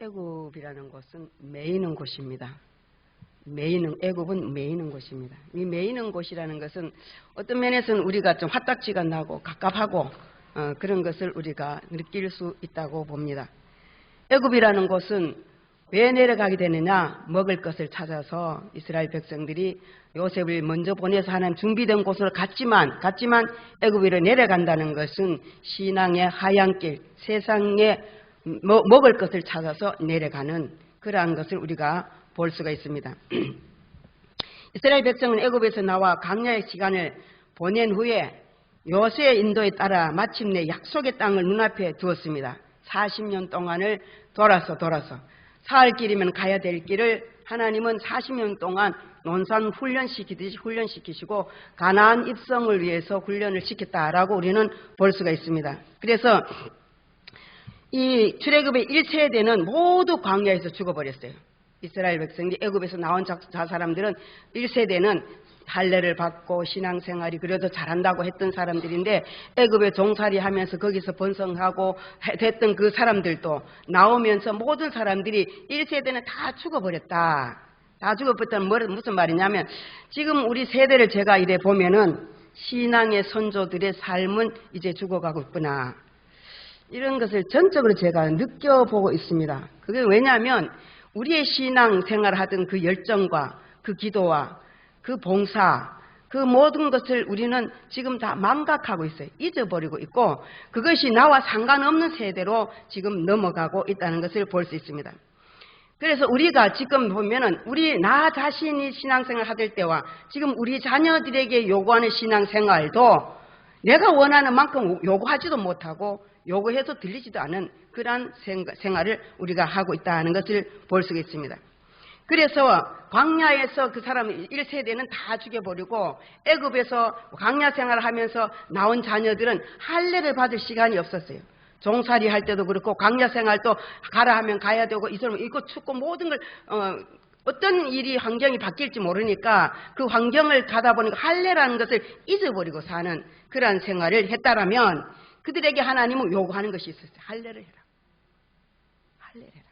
애굽이라는 곳은 메이는 곳입니다. 애굽은 메이는 곳입니다. 이 메이는 곳이라는 것은 어떤 면에서는 우리가 좀 화딱지가 나고 갑갑하고 그런 것을 우리가 느낄 수 있다고 봅니다. 애굽이라는 곳은 왜 내려가게 되느냐? 먹을 것을 찾아서 이스라엘 백성들이 요셉을 먼저 보내서 하나님 준비된 곳으로 갔지만 애굽으로 내려간다는 것은 신앙의 하얀길, 세상에 먹을 것을 찾아서 내려가는 그러한 것을 우리가 볼 수가 있습니다. 이스라엘 백성은 애굽에서 나와 광야의 시간을 보낸 후에 요새의 인도에 따라 마침내 약속의 땅을 눈앞에 두었습니다. 40년 동안을 돌아서 사흘 길이면 가야 될 길을 하나님은 40년 동안 논산 훈련시키듯이 훈련시키시고 가나안 입성을 위해서 훈련을 시켰다라고 우리는 볼 수가 있습니다. 그래서 이 출애굽의 1세대는 모두 광야에서 죽어버렸어요. 이스라엘 백성이 애굽에서 나온 사람들은 1세대는 할례를 받고 신앙생활이 그래도 잘한다고 했던 사람들인데 애굽에 종살이 하면서 거기서 번성하고 됐던 그 사람들도 나오면서 모든 사람들이 1세대는 다 죽어버렸다. 다 죽어버렸다는 무슨 말이냐면 지금 우리 세대를 제가 이래 보면은 신앙의 선조들의 삶은 이제 죽어가고 있구나. 이런 것을 전적으로 제가 느껴보고 있습니다. 그게 왜냐하면 우리의 신앙생활을 하던 그 열정과 그 기도와 그 봉사, 그 모든 것을 우리는 지금 다 망각하고 있어요. 잊어버리고 있고 그것이 나와 상관없는 세대로 지금 넘어가고 있다는 것을 볼 수 있습니다. 그래서 우리가 지금 보면은 나 자신이 신앙생활 하될 때와 지금 우리 자녀들에게 요구하는 신앙생활도 내가 원하는 만큼 요구하지도 못하고 요구해서 들리지도 않은 그러한 생활을 우리가 하고 있다는 것을 볼 수가 있습니다. 그래서 광야에서 그 사람 1세대는 다 죽여버리고 애굽에서 광야 생활을 하면서 나온 자녀들은 할례를 받을 시간이 없었어요. 종살이 할 때도 그렇고 광야 생활도 가라 하면 가야 되고 이 사람은 이거 춥고 모든 걸 어떤 일이 환경이 바뀔지 모르니까 그 환경을 가다 보니까 할례라는 것을 잊어버리고 사는 그러한 생활을 했다라면 그들에게 하나님은 요구하는 것이 있었어요. 할례를 해라. 할례를 해라.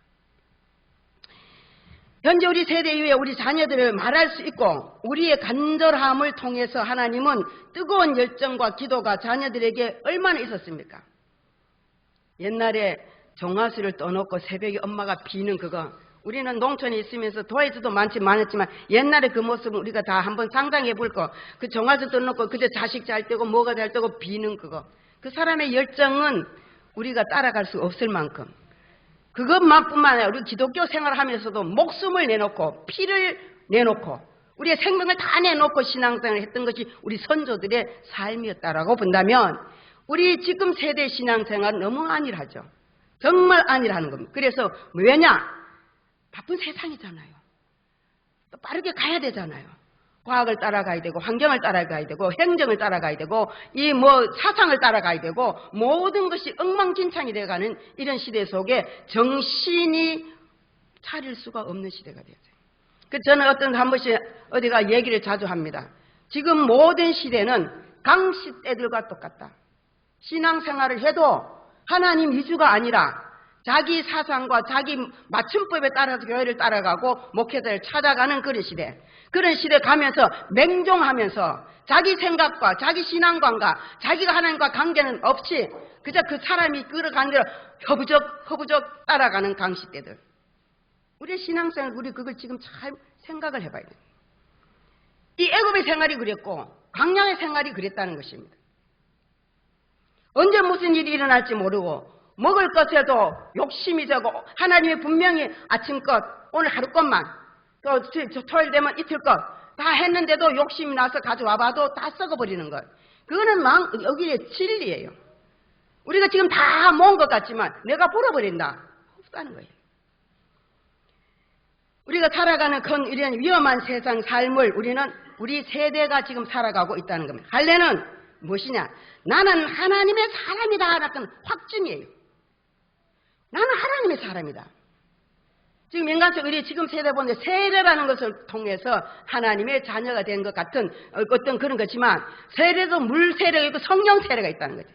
현재 우리 세대 이후에 우리 자녀들을 말할 수 있고 우리의 간절함을 통해서 하나님은 뜨거운 열정과 기도가 자녀들에게 얼마나 있었습니까? 옛날에 정화수를 떠놓고 새벽에 엄마가 비는 그거 우리는 농촌에 있으면서 도해지도 많았지만 옛날에 그 모습은 우리가 다 한번 상상해 볼 거. 그 정화수 떠놓고 그저 자식 잘 되고 뭐가 잘 되고 비는 그거. 그 사람의 열정은 우리가 따라갈 수 없을 만큼 그것만뿐만 아니라 우리 기독교 생활을 하면서도 목숨을 내놓고 피를 내놓고 우리의 생명을 다 내놓고 신앙생활을 했던 것이 우리 선조들의 삶이었다라고 본다면 우리 지금 세대 신앙생활은 너무 안일하죠. 정말 안일하는 겁니다. 그래서 왜냐? 바쁜 세상이잖아요. 또 빠르게 가야 되잖아요. 과학을 따라가야 되고 환경을 따라가야 되고 행정을 따라가야 되고 이 사상을 따라가야 되고 모든 것이 엉망진창이 돼가는 이런 시대 속에 정신이 차릴 수가 없는 시대가 되었어요. 그래서 저는 한 번씩 어디가 얘기를 자주 합니다. 지금 모든 시대는 강시 때들과 똑같다. 신앙생활을 해도 하나님 위주가 아니라 자기 사상과 자기 맞춤법에 따라서 교회를 따라가고 목회자를 찾아가는 그런 시대 가면서 맹종하면서 자기 생각과 자기 신앙관과 자기가 하나님과 관계는 없이 그저 그 사람이 끌어가는 대로 허부적 따라가는 강시대들. 우리의 신앙생활 우리 그걸 지금 잘 생각을 해봐야 돼요. 이 애굽의 생활이 그랬고 광야의 생활이 그랬다는 것입니다. 언제 무슨 일이 일어날지 모르고 먹을 것에도 욕심이 되고 하나님이 분명히 아침껏 오늘 하루 것만 또 토요일 되면 이틀 것 다 했는데도 욕심이 나서 가져와봐도 다 썩어버리는 것. 그거는 여기에 진리예요. 우리가 지금 다 모은 것 같지만 내가 불어버린다. 없다는 거예요. 우리가 살아가는 이런 위험한 세상 삶을 우리 세대가 지금 살아가고 있다는 겁니다. 할례는 무엇이냐? 나는 하나님의 사람이다 라는 확증이에요. 나는 하나님의 사람이다. 지금 인간적 우리 지금 세대 보는데 세례라는 것을 통해서 하나님의 자녀가 된 것 같은 어떤 그런 거지만 세례도 물 세례가 있고 성령 세례가 있다는 거죠.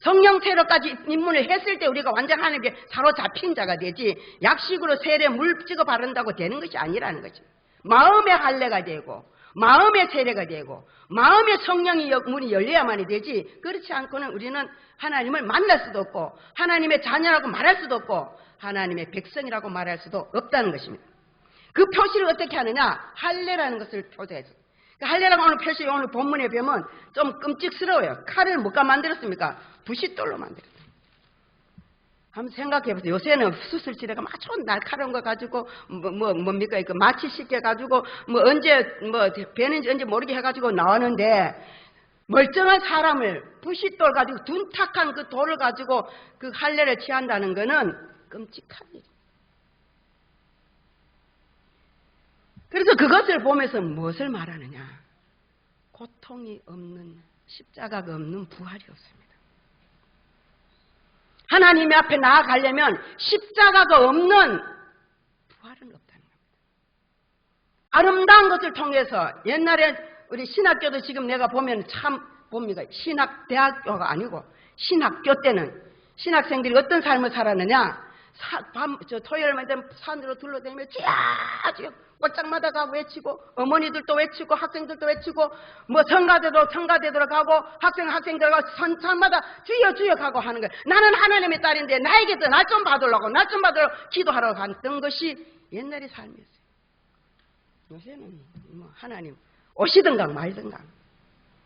성령 세례까지 입문을 했을 때 우리가 완전 하나님께 사로잡힌 자가 되지, 약식으로 세례 물 찍어 바른다고 되는 것이 아니라는 거지. 마음의 할례가 되고 마음의 세례가 되고 마음의 성령의 문이 열려야만이 되지, 그렇지 않고는 우리는 하나님을 만날 수도 없고 하나님의 자녀라고 말할 수도 없고 하나님의 백성이라고 말할 수도 없다는 것입니다. 그 표시를 어떻게 하느냐? 할례라는 것을 표시해서. 할례라고 오늘 표시, 오늘 본문에 보면 좀 끔찍스러워요. 칼을 뭐가 만들었습니까? 부싯돌로 만들었어요. 한번 생각해 보세요. 요새는 수술실에가 아주 날카로운 거 가지고 뭡니까? 그 마취 시켜 가지고 언제 배는지 언제 모르게 해가지고 나오는데, 멀쩡한 사람을 부싯돌 가지고 둔탁한 그 돌을 가지고 그 할례를 취한다는 거는 끔찍한 일이에요. 그래서 그것을 보면서 무엇을 말하느냐? 고통이 없는, 십자가가 없는 부활이 없습니다. 하나님 앞에 나아가려면 십자가가 없는 부활은 없다는 겁니다. 아름다운 것을 통해서, 옛날에 우리 신학교도 지금 내가 보면 참 봅니다. 신학대학교가 아니고 신학교 때는 신학생들이 어떤 삶을 살았느냐? 토요일만 되면 산으로 둘러다니며 쥐야쥐야 골장마다 가고 외치고, 어머니들도 외치고 학생들도 외치고, 성가대도 성가대로 가고 학생들 가고 산마다 주여 주여 가고 하는 거예요. 나는 하나님의 딸인데 나에게도 날 좀 받으려고 기도하러 갔던 것이 옛날의 삶이었어요. 요새는 하나님 오시든가 말든가,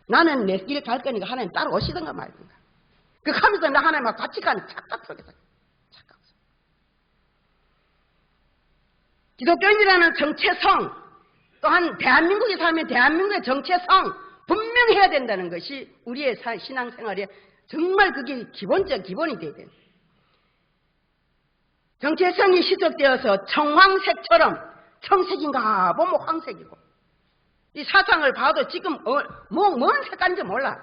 나는 내 길 갈 거니까 하나님 따로 오시든가 말든가, 그 하면서 나 하나님과 같이 가는 착각 속에서. 기독교인이라는 정체성, 또한 대한민국에 살면 대한민국의 정체성 분명히 해야 된다는 것이 우리의 신앙생활에 정말 그게 기본이 돼야 돼요. 정체성이 시작되어서 청황색처럼, 청색인가 보면 황색이고, 이 사상을 봐도 지금 뭔 색깔인지 몰라.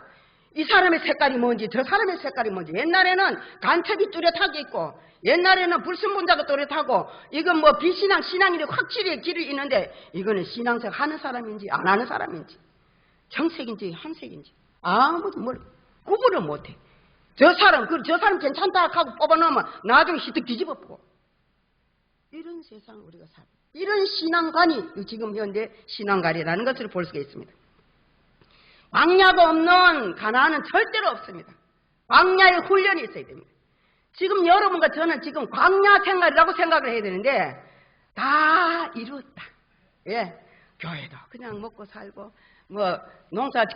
이 사람의 색깔이 뭔지 저 사람의 색깔이 뭔지. 옛날에는 간첩이 뚜렷하게 있고, 옛날에는 불순분자가 뚜렷하고, 이건 비신앙 신앙이 확실히 길이 있는데, 이거는 신앙생활 하는 사람인지 안 하는 사람인지, 청색인지 한색인지 아무도 구분을 못해. 저 사람 괜찮다 하고 뽑아놓으면 나중에 히득 뒤집어보고, 이런 세상 우리가 살아. 이런 신앙관이 지금 현대 신앙관이라는 것을 볼 수가 있습니다. 광야가 없는 가나안은 절대로 없습니다. 광야의 훈련이 있어야 됩니다. 지금 여러분과 저는 지금 광야 생활이라고 생각을 해야 되는데, 다 이루었다. 예, 교회도 그냥 먹고 살고,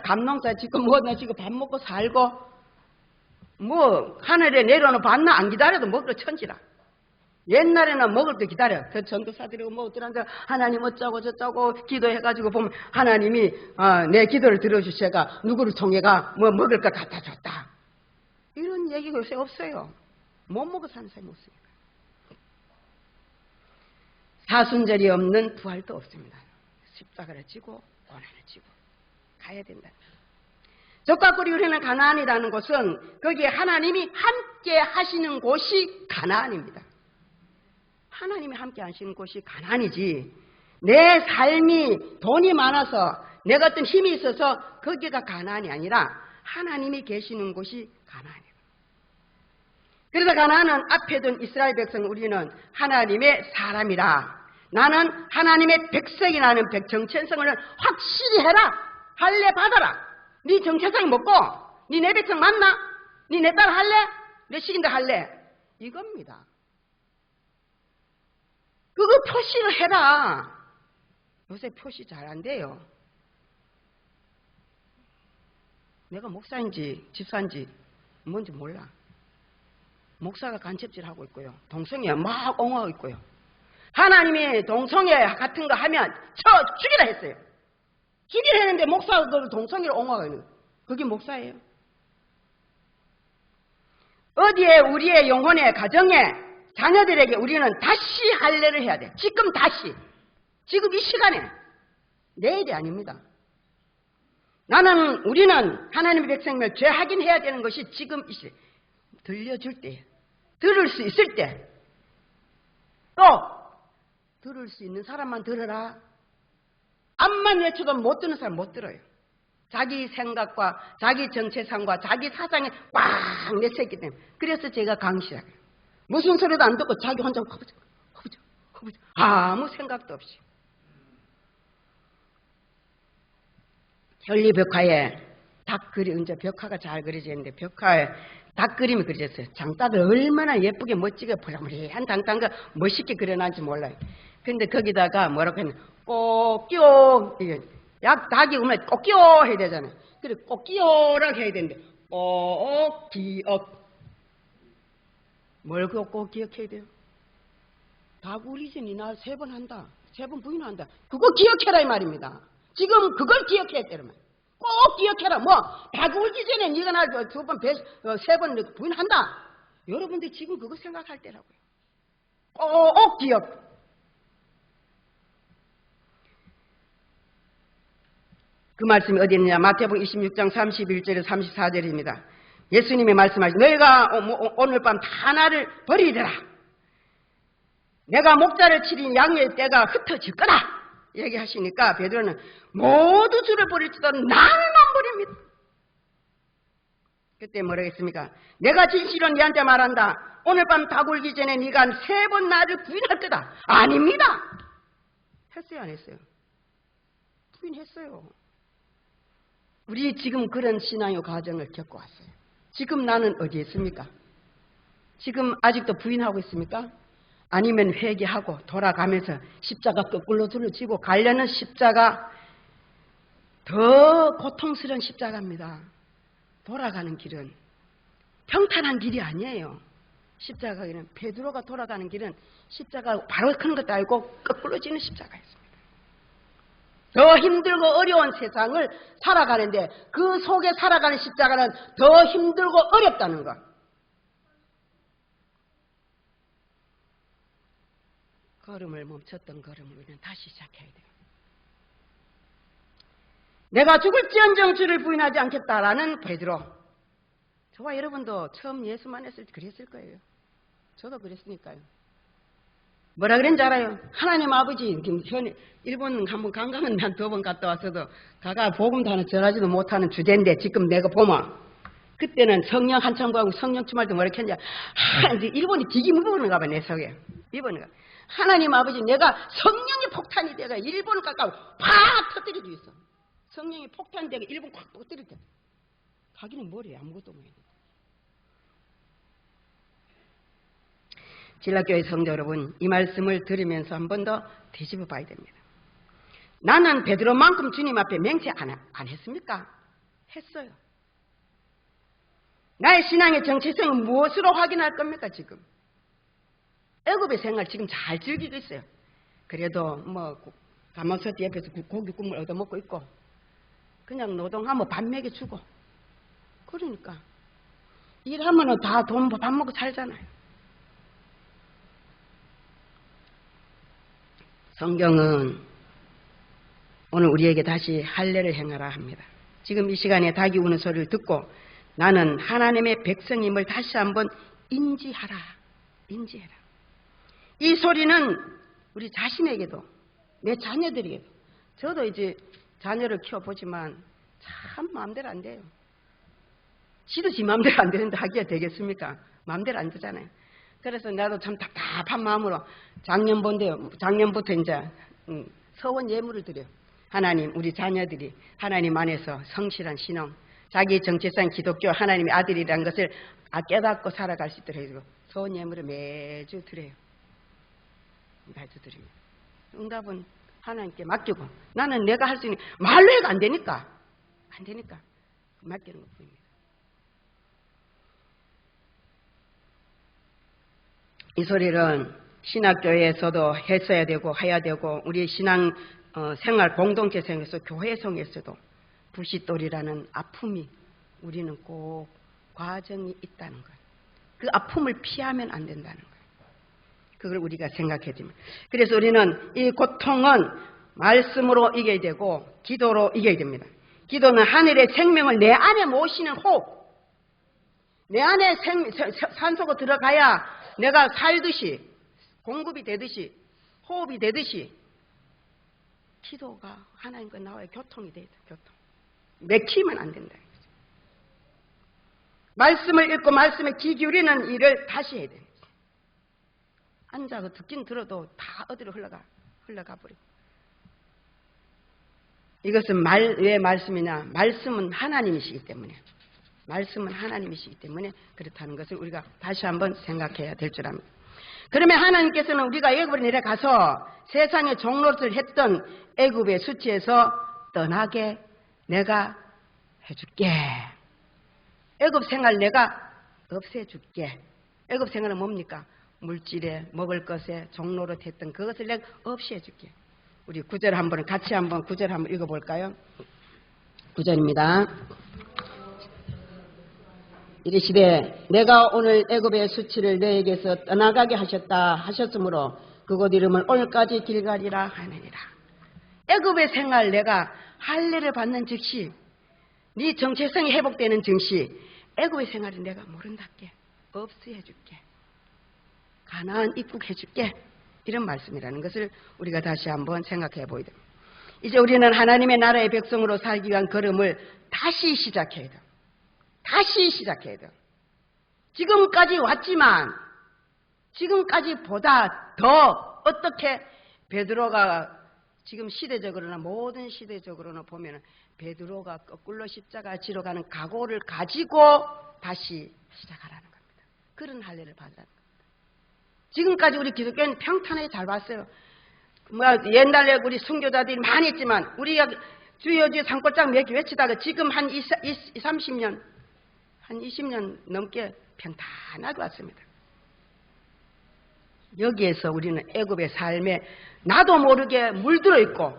감농사 짓고, 지금 밥 먹고 살고, 하늘에 내려오는 밤낮 안 기다려도 먹을 천지라. 옛날에는 먹을 때 기다려. 그 전도사들이고 어쩌란데 하나님 어쩌고 저쩌고 기도해가지고 보면 하나님이 내 기도를 들어주셔가 누구를 통해가 먹을 것 갖다 줬다. 이런 얘기가 요새 없어요. 못 먹어 사는 사람이 없습니다. 사순절이 없는 부활도 없습니다. 십자가를 지고 고난을 지고 가야 된다. 적과꾸리 우리는 가나안이라는 곳은 거기에 하나님이 함께 하시는 곳이 가나안입니다. 하나님이 함께 하시는 곳이 가나안이지, 내 삶이 돈이 많아서 내가 어떤 힘이 있어서 거기가 가나안이 아니라 하나님이 계시는 곳이 가나안이에요. 그래서 가나안은 앞에 둔 이스라엘 백성, 우리는 하나님의 사람이라, 나는 하나님의 백성이라는 정체성을 확실히 해라. 할례 받아라. 네 정체성이 뭐고? 네 내 백성 맞나? 네 내 딸 할래? 내 식인들 할래? 이겁니다. 그거 표시를 해라. 요새 표시 잘 안 돼요. 내가 목사인지 집사인지 뭔지 몰라. 목사가 간첩질하고 있고요, 동성애 막 옹호하고 있고요. 하나님이 동성애 같은 거 하면 죽이라 했어요. 죽이라 했는데 목사가 그걸 동성애를 옹호하고 있는 거예요. 그게 목사예요? 어디에 우리의 영혼의 가정에 자녀들에게 우리는 다시 할례를 해야 돼. 지금 다시. 지금 이 시간에. 내일이 아닙니다. 우리는 하나님의 백성이면 죄 확인해야 되는 것이 지금 이 시간에. 들려줄 때, 들을 수 있을 때, 또 들을 수 있는 사람만 들어라. 암만 외쳐도 못 듣는 사람 못 들어요. 자기 생각과 자기 정체성과 자기 사상에 꽉 내쳤기 때문에. 그래서 제가 강시작해요. 무슨 소리도 안 듣고 자기 혼자 허부적 아무 생각도 없이. 현리벽화에 닭 그림, 이제 벽화가 잘 그려져 있는데 벽화에 닭 그림이 그려졌어요. 장닭을 얼마나 예쁘게 멋지게 보라무리한 당당하게 멋있게 그려놨는지 몰라요. 근데 거기다가 뭐라고 했냐, 꼬끼요. 닭이 오면 꼬끼요 해야 되잖아요. 그래 꼬끼요라고 해야 되는데 꼬기억. 뭘 꼭 기억해야 돼요? 닭 우리 집이 나 3번 한다. 3번 부인한다. 그거 기억해라 이 말입니다. 지금 그걸 기억해야 되는 말이에요. 꼭 기억해라. 닭 울기 전에 네가 나 2번, 3번 부인한다. 여러분들 지금 그거 생각할 때라고요. 꼭 기억. 그 말씀이 어디 있느냐? 마태복음 26장 31절에서 34절입니다. 예수님이 말씀하시죠. 너희가 오늘 밤 다 나를 버리리라. 내가 목자를 치린 양의 떼가 흩어질 거다. 얘기하시니까 베드로는 모두 주를 버릴지도 나는 안 버립니다. 그때 뭐라고 했습니까? 내가 진실로 네한테 말한다. 오늘 밤 다 굴기 전에 네가 3번 나를 부인할 거다. 아닙니다. 했어요 안 했어요? 부인했어요. 우리 지금 그런 신앙의 과정을 겪어왔어요. 지금 나는 어디에 있습니까? 지금 아직도 부인하고 있습니까? 아니면 회개하고 돌아가면서 십자가 거꾸로 들어지고 가려는 십자가, 더 고통스러운 십자가입니다. 돌아가는 길은 평탄한 길이 아니에요. 십자가 길은, 베드로가 돌아가는 길은 십자가 바로 큰 것도 알고 거꾸로 지는 십자가였습니다. 더 힘들고 어려운 세상을 살아가는데 그 속에 살아가는 십자가는 더 힘들고 어렵다는 것. 걸음을 멈췄던 걸음을 우리는 다시 시작해야 돼요. 내가 죽을지언정 주를 부인하지 않겠다라는 베드로. 저와 여러분도 처음 예수 만났을 때 그랬을 거예요. 저도 그랬으니까요. 뭐라 그랬는지 알아요? 하나님 아버지, 일본 한번 관광은 난 2번 갔다 왔어도 가가 복음도 하나 전하지도 못하는 주제인데 지금 내가 보면 그때는 성령 한참 구하고 성령 주말 때 뭐라 했냐, 이제 일본이 되게 무거운가 봐 내 속에. 이번에 하나님 아버지, 내가 성령이 폭탄이 돼가 일본을 가까워 팍 터뜨려 주겠어. 성령이 폭탄되고 일본 팍 터뜨릴 때 가기는 뭐래, 아무것도 못해. 진라교회 성도 여러분, 이 말씀을 들으면서 한 번 더 뒤집어 봐야 됩니다. 나는 베드로만큼 주님 앞에 맹세 안 했습니까? 했어요. 나의 신앙의 정체성은 무엇으로 확인할 겁니까 지금? 애굽의 생활 지금 잘 즐기고 있어요. 그래도 가마솥 옆에서 고기 국물 얻어먹고 있고 그냥 노동하면 밥 먹여주고, 그러니까 일하면 다 돈 밥 먹고 살잖아요. 성경은 오늘 우리에게 다시 할례를 행하라 합니다. 지금 이 시간에 닭이 우는 소리를 듣고 나는 하나님의 백성임을 다시 한번 인지하라. 인지해라. 이 소리는 우리 자신에게도, 내 자녀들에게도, 저도 이제 자녀를 키워보지만 참 마음대로 안 돼요. 지도 지 마음대로 안 되는데 하기가 되겠습니까? 마음대로 안 되잖아요. 그래서 나도 참 답답한 마음으로 작년부터 이제 서원 예물을 드려요. 하나님, 우리 자녀들이 하나님 안에서 성실한 신앙, 자기 정체성 기독교 하나님의 아들이라는 것을 깨닫고 살아갈 수 있도록 해주고 서원 예물을 매주 드려요. 매주 드립니다. 응답은 하나님께 맡기고, 나는 내가 할 수 있는, 말로 해가 안 되니까 맡기는 것뿐입니다. 이 소리를 신학교에서도 했어야 되고 해야 되고, 우리 신앙 생활 공동체 생활에서 교회 성에서도 불싯돌이라는 아픔이 우리는 꼭 과정이 있다는 거예요. 그 아픔을 피하면 안 된다는 거예요. 그걸 우리가 생각해야 됩니다. 그래서 우리는 이 고통은 말씀으로 이겨야 되고 기도로 이겨야 됩니다. 기도는 하늘의 생명을 내 안에 모시는 호흡. 내 안에 산소가 들어가야 내가 살듯이, 공급이 되듯이, 호흡이 되듯이 기도가 하나님과 나와의 교통이 돼야 돼. 교통. 맥히면 안 된다. 말씀을 읽고 말씀에 귀 기울이는 일을 다시 해야 돼. 앉아서 듣긴 들어도 다 어디로 흘러가 버려. 이것은 왜 말씀이냐? 말씀은 하나님이시기 때문에. 말씀은 하나님이시기 때문에 그렇다는 것을 우리가 다시 한번 생각해야 될 줄 압니다. 그러면 하나님께서는 우리가 애굽으로 내려가서 세상의 종노릇을 했던 애굽의 수치에서 떠나게 내가 해줄게. 애굽 생활 내가 없애줄게. 애굽 생활은 뭡니까? 물질에 먹을 것에 종노릇 했던 그것을 내가 없애줄게. 우리 9절 한번 같이 한번 9절 한번 읽어볼까요? 9절입니다. 이르시되 내가 오늘 애굽의 수치를 너에게서 떠나가게 하셨으므로 그곳 이름을 오늘까지 길갈이라 하느니라. 애굽의 생활 내가 할례를 받는 즉시 네 정체성이 회복되는 즉시 애굽의 생활을 내가 모른답게 없애줄게. 가나안 입국해줄게. 이런 말씀이라는 것을 우리가 다시 한번 생각해 보이다. 이제 우리는 하나님의 나라의 백성으로 살기 위한 걸음을 다시 시작해야 돼. 다시 시작해야 돼. 지금까지 왔지만 지금까지보다 더 어떻게 베드로가 지금 시대적으로나 모든 시대적으로나 보면 베드로가 거꾸로 십자가 지러 가는 각오를 가지고 다시 시작하라는 겁니다. 그런 할례를 받으라는 겁니다. 지금까지 우리 기독교는 평탄하게 잘 봤어요. 옛날에 우리 순교자들이 많이 했지만 우리가 주여 주여 산골짝 몇 개 외치다가 지금 한 30년 한 20년 넘게 평탄하게 왔습니다. 여기에서 우리는 애굽의 삶에 나도 모르게 물들어 있고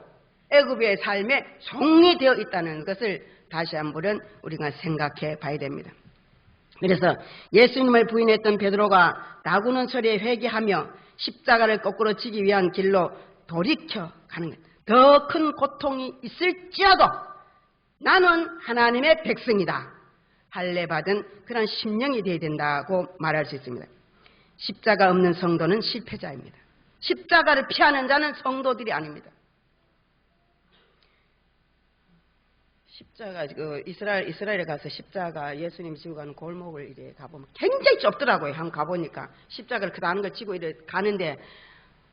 애굽의 삶에 종이 있다는 것을 다시 한번 우리가 생각해 봐야 됩니다. 그래서 예수님을 부인했던 베드로가 나구는 소리에 회개하며 십자가를 거꾸로 지기 위한 길로 돌이켜 가는 것. 더 큰 고통이 있을지라도 나는 하나님의 백성이다. 할례 받은 그런 심령이 되어야 된다고 말할 수 있습니다. 십자가 없는 성도는 실패자입니다. 십자가를 피하는 자는 성도들이 아닙니다. 십자가 이스라엘에 가서 십자가 예수님 지고 가는 골목을 이래 가보면 굉장히 좁더라고요. 한번 가보니까 십자가를 그다는 걸 지고 이래 가는데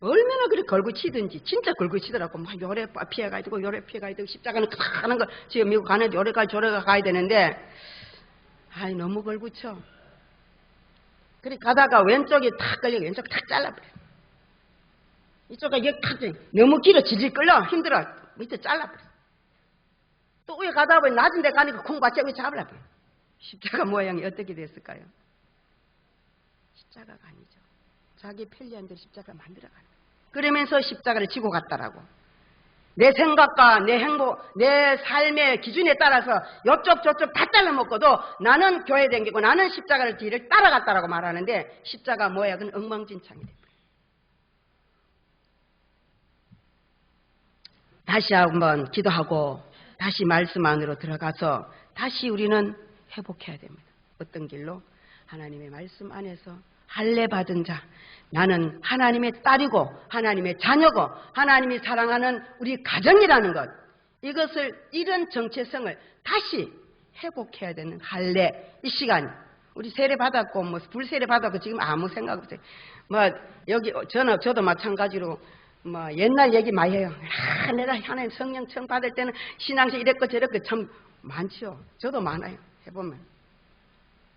얼마나 그렇게 걸고 치든지 진짜 걸고 치더라고. 막 요래 피해가지고 요래 피해가야 되고 십자가는 가는 거 지금 미국 가는데 요래까지 저래가 가야 되는데 아이 너무 걸고 쳐. 그래 가다가 왼쪽이 탁 걸려 왼쪽 탁 잘라버려. 이쪽에 여기 탁 너무 길어 질질 끌려 힘들어 밑에 잘라버려. 또 위에 가다 보니 낮은 데 가니까 콩 받쳐 잡으려고. 십자가 모양이 어떻게 됐을까요? 십자가가 아니죠. 자기 편리한 대로 십자가를 만들어가는 거예요. 그러면서 십자가를 지고 갔다라고. 내 생각과 내 행복, 내 삶의 기준에 따라서 이쪽 저쪽 다 잘라먹고도 나는 교회 댕기고 나는 십자가를 뒤를 따라갔다라고 말하는데 십자가 모양은 엉망진창이 됩니다. 다시 한번 기도하고 다시 말씀 안으로 들어가서 다시 우리는 회복해야 됩니다. 어떤 길로? 하나님의 말씀 안에서 할례 받은 자, 나는 하나님의 딸이고 하나님의 자녀고 하나님이 사랑하는 우리 가정이라는 것, 이런 정체성을 다시 회복해야 되는 할례 이 시간. 우리 세례 받았고 뭐 불세례 받았고 지금 아무 생각 없어요. 뭐 여기 저도 마찬가지로 뭐 옛날 얘기 많이 해요. 내가 하나님 성령 처음 받을 때는 신앙식 이랬고 저랬고 참 많죠. 저도 많아요. 해보면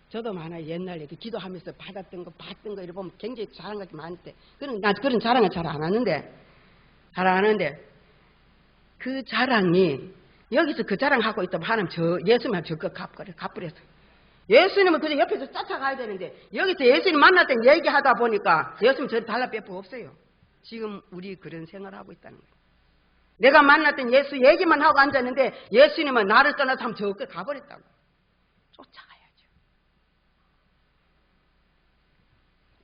저도 많아요. 옛날 얘기 기도하면서 받았던 거 봤던 거 이래 보면 굉장히 자랑 같이 많은데 나 그런 자랑을 잘 안 하는데 그 자랑이 여기서 그 자랑하고 있다면 하나님 예수님한테 저거 갚으랬어요. 예수님은 그저 옆에서 쫓아가야 되는데 여기서 예수님 만날 때 얘기하다 보니까 예수님 저를 달라 빼고 없어요. 지금 우리 그런 생활을 하고 있다는 거예요. 내가 만났던 예수 얘기만 하고 앉았는데 예수님은 나를 떠나서 한번 저거 가버렸다고. 쫓아가야죠.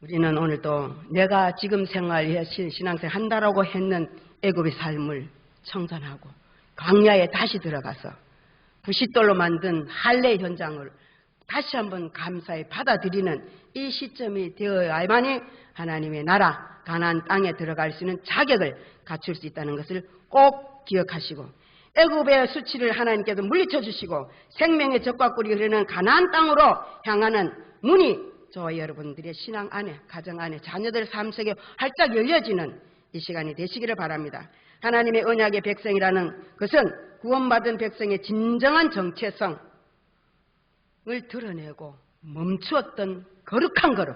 우리는 오늘도 내가 지금 신앙생활 한다라고 했는 애굽의 삶을 청산하고 광야에 다시 들어가서 부싯돌로 만든 할례 현장을 다시 한번 감사히 받아들이는 이 시점이 되어야만이 하나님의 나라 가나안 땅에 들어갈 수 있는 자격을 갖출 수 있다는 것을 꼭 기억하시고 애굽의 수치를 하나님께서 물리쳐 주시고 생명의 젖과 꿀이 흐르는 가나안 땅으로 향하는 문이 저와 여러분들의 신앙 안에, 가정 안에, 자녀들 삶 속에 활짝 열려지는 이 시간이 되시기를 바랍니다. 하나님의 언약의 백성이라는 것은 구원받은 백성의 진정한 정체성을 드러내고 멈추었던 거룩한 걸음,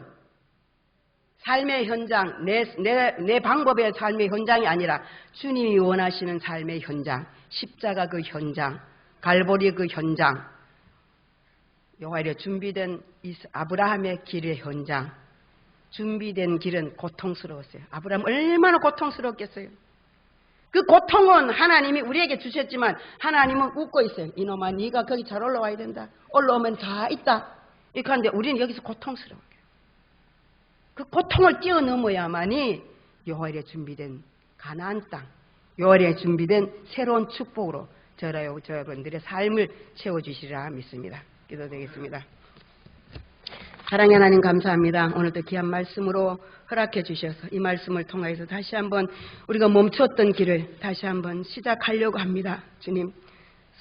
삶의 현장, 내 방법의 삶의 현장이 아니라 주님이 원하시는 삶의 현장, 십자가 그 현장, 갈보리 그 현장, 여호와의 준비된 아브라함의 길의 현장. 준비된 길은 고통스러웠어요. 아브라함 얼마나 고통스러웠겠어요. 그 고통은 하나님이 우리에게 주셨지만 하나님은 웃고 있어요. 이놈아, 네가 거기 잘 올라와야 된다. 올라오면 다 있다. 이렇게 하는데 우리는 여기서 고통스러워요. 그 고통을 뛰어넘어야만이 여호와의 준비된 가나안 땅, 여호와의 준비된 새로운 축복으로 저여러분들의 삶을 채워주시리라 믿습니다. 기도드리겠습니다. 사랑의 하나님 감사합니다. 오늘도 귀한 말씀으로 허락해 주셔서 이 말씀을 통해서 다시 한번 우리가 멈췄던 길을 다시 한번 시작하려고 합니다. 주님,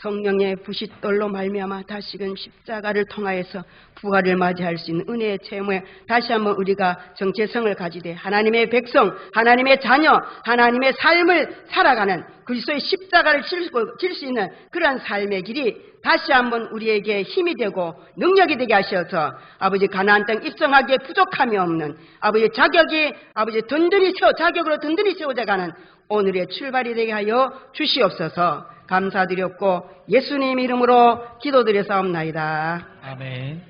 성령의 부싯돌로 말미암아 다시금 십자가를 통하여서 부활을 맞이할 수 있는 은혜의 체험에 다시 한번 우리가 정체성을 가지되 하나님의 백성, 하나님의 자녀, 하나님의 삶을 살아가는 그리스도의 십자가를 질 수 있는 그런 삶의 길이 다시 한번 우리에게 힘이 되고 능력이 되게 하셔서 아버지 가나안 땅 입성하기에 부족함이 없는 아버지 자격으로 든든히 세워져가는 오늘의 출발이 되게 하여 주시옵소서. 감사드렸고 예수님 이름으로 기도드려 사옵나이다. 아멘.